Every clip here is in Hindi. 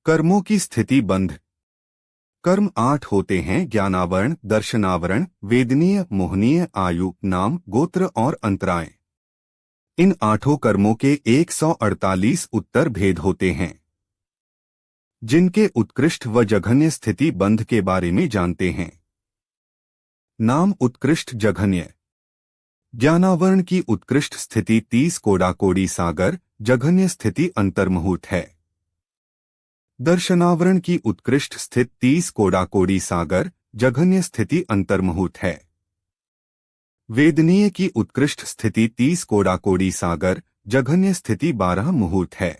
कर्मों की स्थिति बंध। कर्म 8 होते हैं: ज्ञानावरण, दर्शनावरण, वेदनीय, मोहनीय, आयु, नाम, गोत्र और अंतराय। इन 8 कर्मों के 148 उत्तर भेद होते हैं, जिनके उत्कृष्ट व जघन्य स्थिति बंध के बारे में जानते हैं। नाम उत्कृष्ट जघन्य। ज्ञानावरण की उत्कृष्ट स्थिति 30 कोड़ा सागर, जघन्य स्थिति अंतर्मुहूर्त है। दर्शनावरण की उत्कृष्ट स्थिति 30 कोड़ा सागर, जघन्य स्थिति अंतर्मुहूर्त है। वेदनीय की उत्कृष्ट स्थिति 30 कोड़ा सागर, जघन्य स्थिति 12 मुहूर्त है।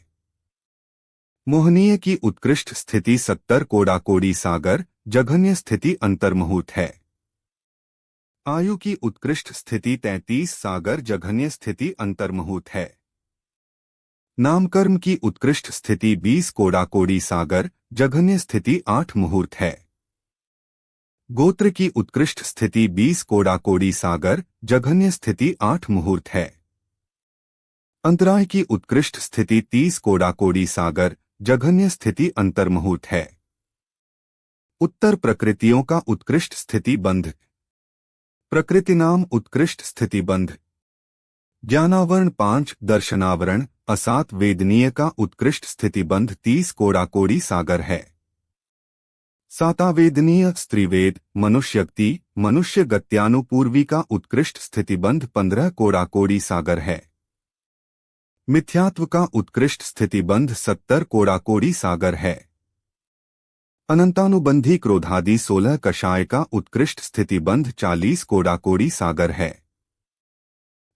मोहनीय की उत्कृष्ट स्थिति 70 कोड़ा सागर, जघन्य स्थिति अंतर्मुहूर्त है। आयु की उत्कृष्ट स्थिति 33 सागर, जघन्य स्थिति अंतर्मुहूर्त है। नामकर्म की उत्कृष्ट स्थिति 20 कोड़ा सागर, जघन्य स्थिति 8 मुहूर्त है। गोत्र की उत्कृष्ट स्थिति 20 कोड़ा सागर, जघन्य स्थिति 8 मुहूर्त है। अंतराय की उत्कृष्ट स्थिति 30 कोड़ा सागर, जघन्य स्थिति अंतर्मुहूर्त है। उत्तर प्रकृतियों का उत्कृष्ट स्थिति बंध। प्रकृति नाम उत्कृष्ट स्थिति बंध। ज्ञानावरण 5, दर्शनावरण असात, वेदनीय का उत्कृष्ट स्थितिबंध 30 कोड़ा सागर है। सातावेदनीय स्त्रीवेद, मनुष्यगति, मनुष्य गत्यानुपूर्वी का उत्कृष्ट स्थितिबंध 15 कोड़ा सागर है। मिथ्यात्व का उत्कृष्ट स्थितिबंध 70 कोड़ा सागर है। अनंतानुबंधी क्रोधादि 16 कषाय का उत्कृष्ट स्थितिबंध 40 कोड़ा सागर है।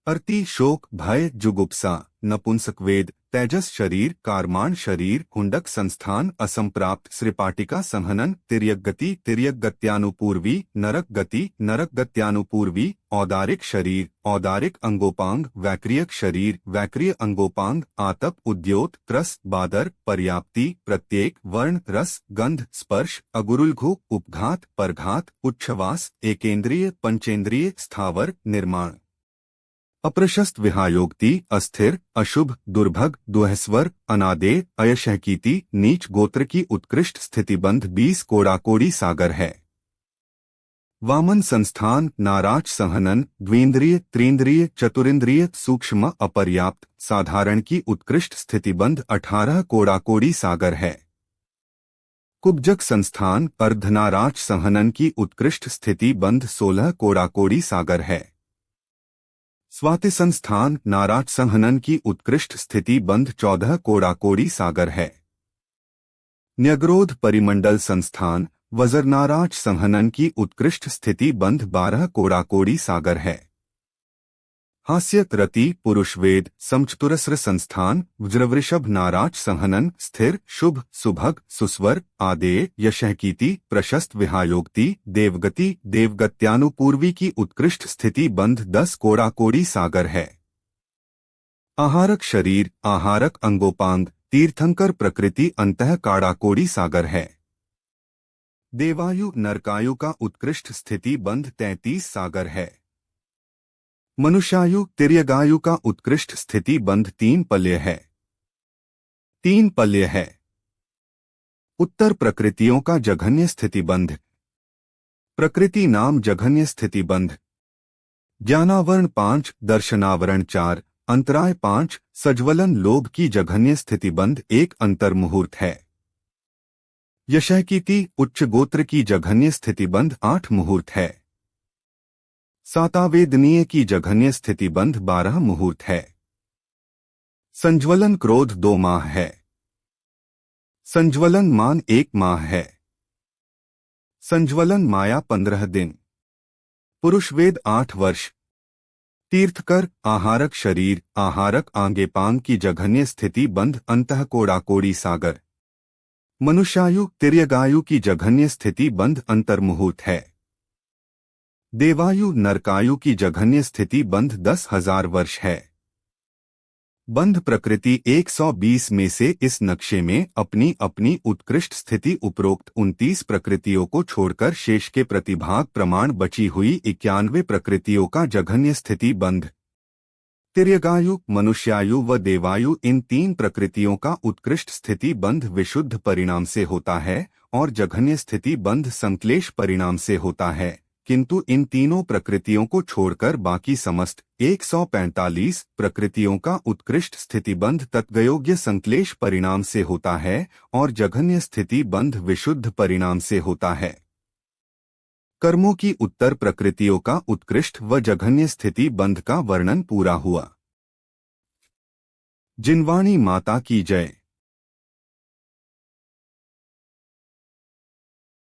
अर्ति, शोक, भय, जुगुप्सा, नपुंसक वेद, तेजस शरीर, कारमाण शरीर, हुंडक संस्थान, असंप्राप्त, श्रीपाटिका संहनन, तिर्यक गत्यानुपूर्वी, नरक गत्यानुपूर्वी, औदारिक शरीर, औदारिक अंगोपांग, वैक्रियक शरीर, वैक्रिय अंगोपांग, आतप, उद्योत, त्रस, बादर, पर्याप्ति, प्रत्येक, वर्ण, रस, गंध, स्पर्श, अगुरुलघु, उपघात, परघात, उच्छ्वास, एकेंद्रिय, पंचेंद्रिय, स्थावर, निर्माण। अप्रशस्त, विहायोक्ति, अस्थिर, अशुभ, दुर्भग, दुहस्वर, अनादेय, अयशहकीति, नीच गोत्र की उत्कृष्ट स्थितिबंध 20 कोड़ा सागर है। वामन संस्थान, नाराच संहनन, द्विंद्रिय, त्रिंद्रिय, चतुरिंद्रिय, सूक्ष्म, अपर्याप्त, साधारण की उत्कृष्ट स्थितिबंध 18 कोड़ा सागर है। कुब्जक संस्थान, अर्धनाराच संहनन की उत्कृष्ट स्थिति बंध 16 कोड़ा सागर है। स्वाति संस्थान, नाराच संहनन की उत्कृष्ट स्थिति बंध 14 कोड़ा सागर है। न्यग्रोध परिमंडल संस्थान, वज्रनाराच संहनन की उत्कृष्ट स्थिति बंध 12 कोड़ा सागर है। हास्य, रति, पुरुषवेद, समचतुरस्र संस्थान, वज्रवृषभ नाराच संहनन, स्थिर, शुभ, सुभग, सुस्वर, आदेय, यशहकीति, प्रशस्त, विहायोक्ति, देवगति, देवगत्यानुपूर्वी की उत्कृष्ट स्थिति बंध 10 कोड़ा सागर है। आहारक शरीर, आहारक अंगोपांग, तीर्थंकर प्रकृति अंतः काड़ा सागर है। देवायु, नरकायु का उत्कृष्ट स्थिति बंध 33 सागर है। मनुष्यायु, तिर्यगायु का उत्कृष्ट स्थिति बंध 3 पल्य है। 3 पल्य है। उत्तर प्रकृतियों का जघन्य स्थितिबंध। प्रकृति नाम जघन्य स्थितिबंध। ज्ञानावरण 5, दर्शनावरण 4, अंतराय 5, सज्वलन लोभ की जघन्य स्थितिबंध 1 अंतर्मुहूर्त है। यशहकीति, उच्च गोत्र की जघन्य स्थितिबंध 8 मुहूर्त है। सातावेदनीय की जघन्य स्थितिबंध 12 मुहूर्त है। संज्वलन क्रोध 2 माह है। संज्वलन मान 1 माह है। संज्वलन माया 15 दिन। पुरुषवेद 8 वर्ष। तीर्थकर, आहारक शरीर, आहारक आंगेपांग की जघन्य स्थिति बंध अंतः कोड़ा सागर। मनुष्यायु, तिर्यगायु की जघन्य स्थिति बंध अंतर्मुहूर्त है। देवायु, नरकायु की जघन्य स्थिति बंध 10,000 वर्ष है। बंध प्रकृति 120 में से इस नक्शे में अपनी अपनी उत्कृष्ट स्थिति उपरोक्त 29 प्रकृतियों को छोड़कर शेष के प्रतिभाग प्रमाण बची हुई 91 प्रकृतियों का जघन्य स्थिति बंध। तिर्यगायु, मनुष्यायु व देवायु, इन तीन प्रकृतियों का उत्कृष्ट स्थिति बंध विशुद्ध परिणाम से होता है और जघन्य स्थिति बंध संक्लेश परिणाम से होता है, किंतु इन तीनों प्रकृतियों को छोड़कर बाकी समस्त 145 प्रकृतियों का उत्कृष्ट स्थितिबंध तत्वयोग्य संक्लेश परिणाम से होता है और जघन्य स्थिति बंध विशुद्ध परिणाम से होता है। कर्मों की उत्तर प्रकृतियों का उत्कृष्ट व जघन्य स्थिति बंध का वर्णन पूरा हुआ। जिनवाणी माता की जय।